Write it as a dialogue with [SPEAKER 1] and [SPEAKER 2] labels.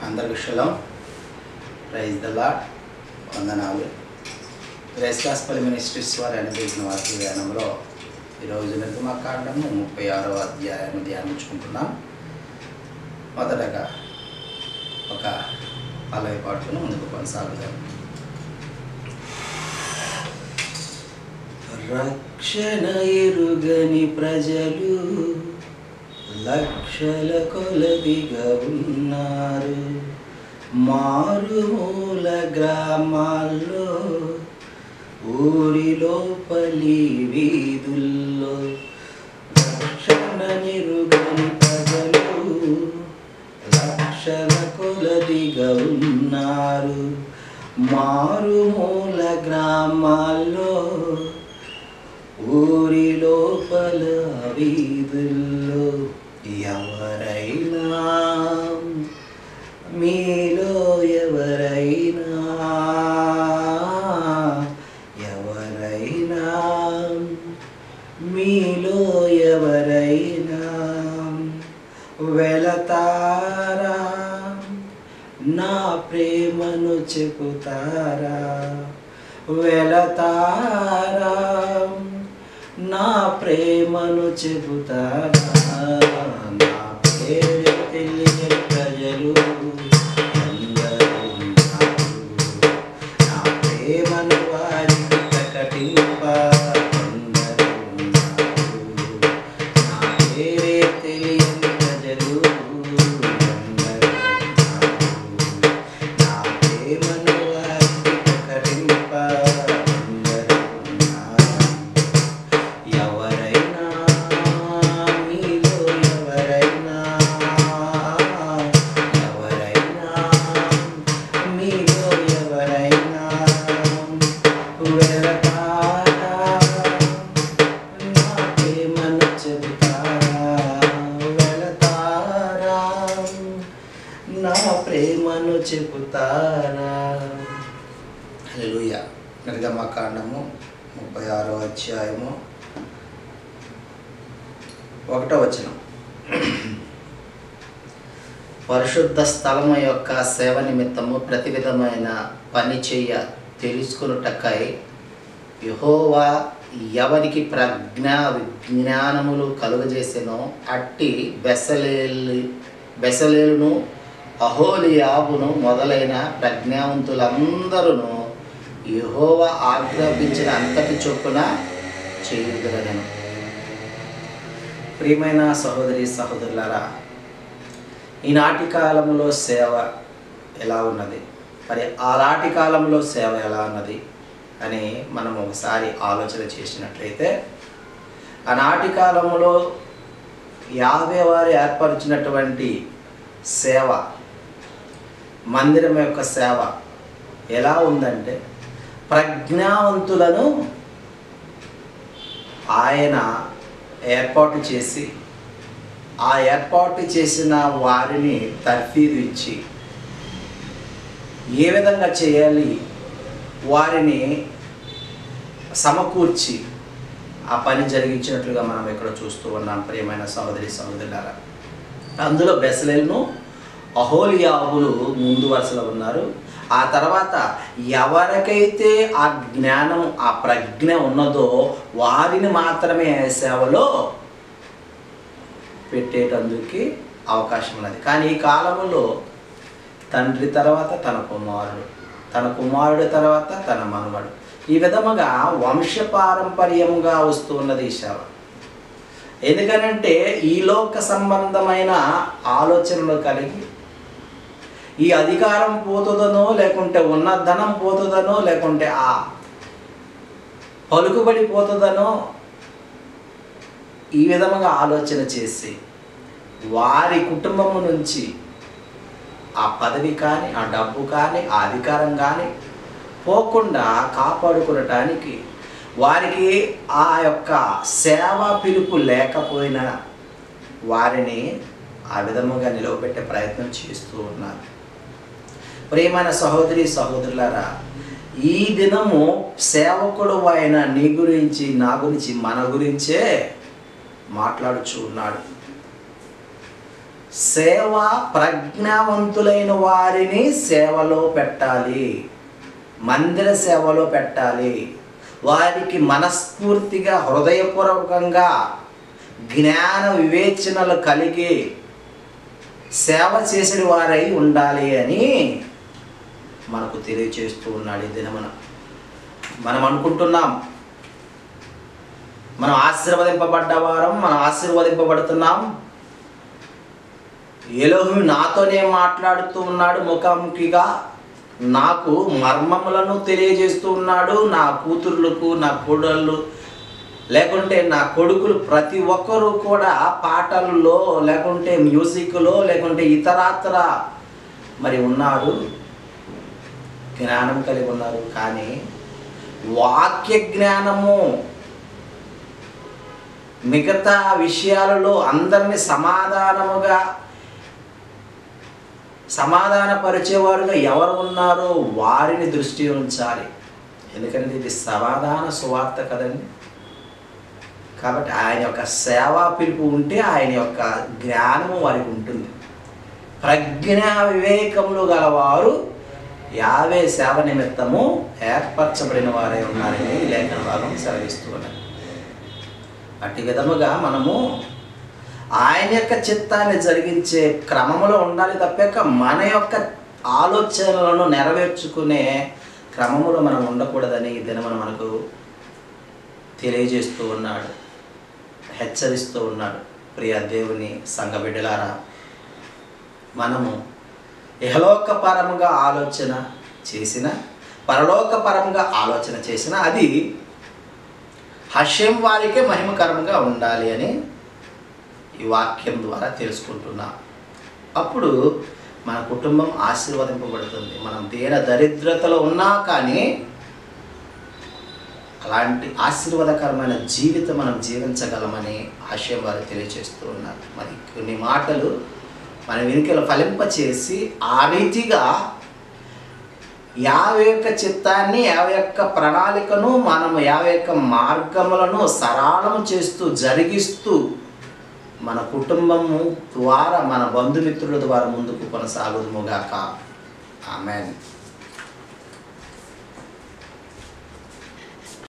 [SPEAKER 1] అందరికీ shalom. Praise the Lord. వందనాలు. Grace Gospel Ministries వారి అనుగ్రహించిన వాక్య ధ్యానంలో ఈరోజు నిర్గమకాండము 36వ అధ్యాయాన్ని ధ్యానించుకుంటున్నాం. మొదటగా ఒక పల్లవి పాటను ముందుకు కొనసాగుదాం. రక్షణ ఎరుగని ప్రజలు లక్షల కొలదిగా ఉన్నారు. మారుమూల గ్రామాల్లో, ఊరి లోపలి వీధుల్లో రక్షణ ఎరుగని ప్రజలు లక్షల కొలదిగా ఉన్నారు. మారుమూల గ్రామాల్లో, ఊరి లోపల వీధుల్లో ఎవరైనా, మీలో ఎవరైనా మీలో ఎవరైనా వెళతారా, నా ప్రేమను చెబుతారా? వెళతారా, నా ప్రేమను చెబుతారా? నా పేరు తెలియని ప్రజలు అందరూ ఉన్నారు. నా ప్రేమను వారికి ప్రకటింప అందరూ ఉన్నారు. నా పేరే తెలియని ప్రజలు అందరూ ఉన్నారు. నా ప్రేమను వారికి ప్రకటింప అందరూ ఉన్నారు. ఎవరైనా, మీలో ఎవరైనా మీలో ఎవరైనా వెళతారా, నా ప్రేమను చెబుతారా? వెళతారా, నా ప్రేమను చెబుతారా? హల్లెలూయా. నిర్గమకాండము 36వ అధ్యాయము 1వ వచనం. పరిశుద్ధ స్థలము యొక్క సేవ నిమిత్తము ప్రతి విధమైన పని చెయ్య తెలుసుకొనుటకై యెహోవా ఎవరికి విజ్ఞానములు కలుగజేసెనో అట్టి బెసలేలును అహోలియాబును మొదలైన ప్రజ్ఞావంతులందరూ యెహోవా ఆజ్ఞాపించిన అంతటి చొప్పున చేయుదురనెను. ప్రియమైన సహోదరి సహోదరులారా, ఈనాటి కాలంలో సేవ ఎలా ఉన్నది, మరి ఆనాటి కాలంలో సేవ ఎలా ఉన్నది అని మనం ఒకసారి ఆలోచన చేసినట్లయితే, ఆనాటి కాలంలో యావే వారు ఏర్పరిచినటువంటి సేవ, మందిరం యొక్క సేవ ఎలా ఉందంటే, ప్రజ్ఞావంతులను ఆయన ఏర్పాటు చేసి, ఆ ఏర్పాటు చేసిన వారిని తర్ఫీదు ఇచ్చి ఏ విధంగా చేయాలి వారిని సమకూర్చి ఆ పని జరిగించినట్లుగా మనం ఇక్కడ చూస్తూ ఉన్నాం. ప్రియమైన సహోదరి సహోదరులారా, అందులో బెసలేలును అహోలియాబులు ముందు వరుసలో ఉన్నారు. ఆ తర్వాత ఎవరికైతే ఆ జ్ఞానం, ఆ ప్రజ్ఞ ఉన్నదో వారిని మాత్రమే సేవలో పెట్టేటందుకు అవకాశం ఉన్నది. కానీ ఈ కాలంలో తండ్రి తర్వాత తన కుమారుడు, తన కుమారుడి తర్వాత తన మనవడు, ఈ విధముగా వంశపారంపర్యంగా వస్తూ ఉన్నది ఈ సేవ. ఎందుకనంటే ఈ లోక సంబంధమైన ఆలోచనలు కలిగి ఈ అధికారం పోతుందనో, లేకుంటే ఉన్న ధనం పోతుందనో, లేకుంటే ఆ పలుకుబడి పోతుందనో ఈ విధముగా ఆలోచన చేసి వారి కుటుంబము నుంచి ఆ పదవి కానీ, ఆ డబ్బు కానీ, ఆ అధికారం కానీ పోకుండా కాపాడుకునటానికి వారికి ఆ యొక్క సేవా పిలుపు లేకపోయినా వారిని ఆ విధముగా నిలవబెట్టే ప్రయత్నం చేస్తూ ఉన్నారు. ప్రియమైన సహోదరి సహోదరులారా, ఈ దినము సేవకుడు అయిన నీ గురించి, నా గురించి, మన గురించే మాట్లాడుచూ ఉన్నాడు. సేవ ప్రజ్ఞావంతులైన వారిని సేవలో పెట్టాలి, మందిర సేవలో పెట్టాలి. వారికి మనస్ఫూర్తిగా హృదయపూర్వకంగా జ్ఞాన వివేచనలు కలిగి సేవ చేసిన వారై ఉండాలి అని మనకు తెలియచేస్తూ ఉన్నాడు. ఈ దినమున మనం అనుకుంటున్నాం మనం ఆశీర్వదింపబడ్డవారం, మనం ఆశీర్వదింపబడుతున్నాం. ఎలోహిం నాతోనే మాట్లాడుతూ ఉన్నాడు, ముఖాముఖిగా నాకు మర్మములను తెలియజేస్తూ ఉన్నాడు. నా కూతుర్లకు, నా కోడళ్ళు, లేకుంటే నా కొడుకులు ప్రతి ఒక్కరూ కూడా పాటల్లో, లేకుంటే మ్యూజిక్లో, లేకుంటే ఇతరాతర మరి ఉన్నారు, జ్ఞానం కలిగి ఉన్నారు. కానీ వాక్య జ్ఞానము మిగతా విషయాలలో అందరినీ సమాధానపరిచేవారుగా ఎవరు ఉన్నారో వారిని దృష్టి ఉంచాలి. ఎందుకంటే ఇది సమాధాన సువార్త కదండి. కాబట్టి ఆయన యొక్క సేవా పిలుపు ఉంటే ఆయన యొక్క జ్ఞానము వారికి ఉంటుంది. ప్రజ్ఞా వివేకములు గలవారు యావే సేవ నిమిత్తము ఏర్పరచబడిన వారే ఉన్నారని లేఖన భాగం సెలవిస్తూ ఉన్నారు. అట్టి విధముగా మనము ఆయన యొక్క చిత్తాన్ని జరిగించే క్రమములో ఉండాలి తప్పక మన యొక్క ఆలోచనలను నెరవేర్చుకునే క్రమములో మనం ఉండకూడదని ఈ దినమున మనకు తెలియజేస్తూ ఉన్నాడు, హెచ్చరిస్తూ ఉన్నాడు. ప్రియ దేవుని సంఘ బిడ్డలారా, మనము ఇహలోకపరముగా ఆలోచన చేసిన, పరలోకపరముగా ఆలోచన చేసిన అది హషేం వారికే మహిమకరంగా ఉండాలి అని ఈ వాక్యం ద్వారా తెలుసుకుంటున్నాం. అప్పుడు మన కుటుంబం ఆశీర్వదింపబడుతుంది. మనం దీన దరిద్రతలో ఉన్నా కానీ అలాంటి ఆశీర్వాదకరమైన జీవితం మనం జీవించగలమని ఆశయం వారు తెలియజేస్తూ ఉన్నారు. మరి కొన్ని మాటలు మన వెనుకలు ఫలింపచేసి ఆ రీతిగా యావ యొక్క చిత్తాన్ని, యావ యొక్క ప్రణాళికను మనము యావ యొక్క మార్గములను సరళము చేస్తూ జరిగిస్తూ మన కుటుంబము ద్వారా, మన బంధుమిత్రుల ద్వారా ముందుకు కొనసాగుదుముగాక. ఆమేన్.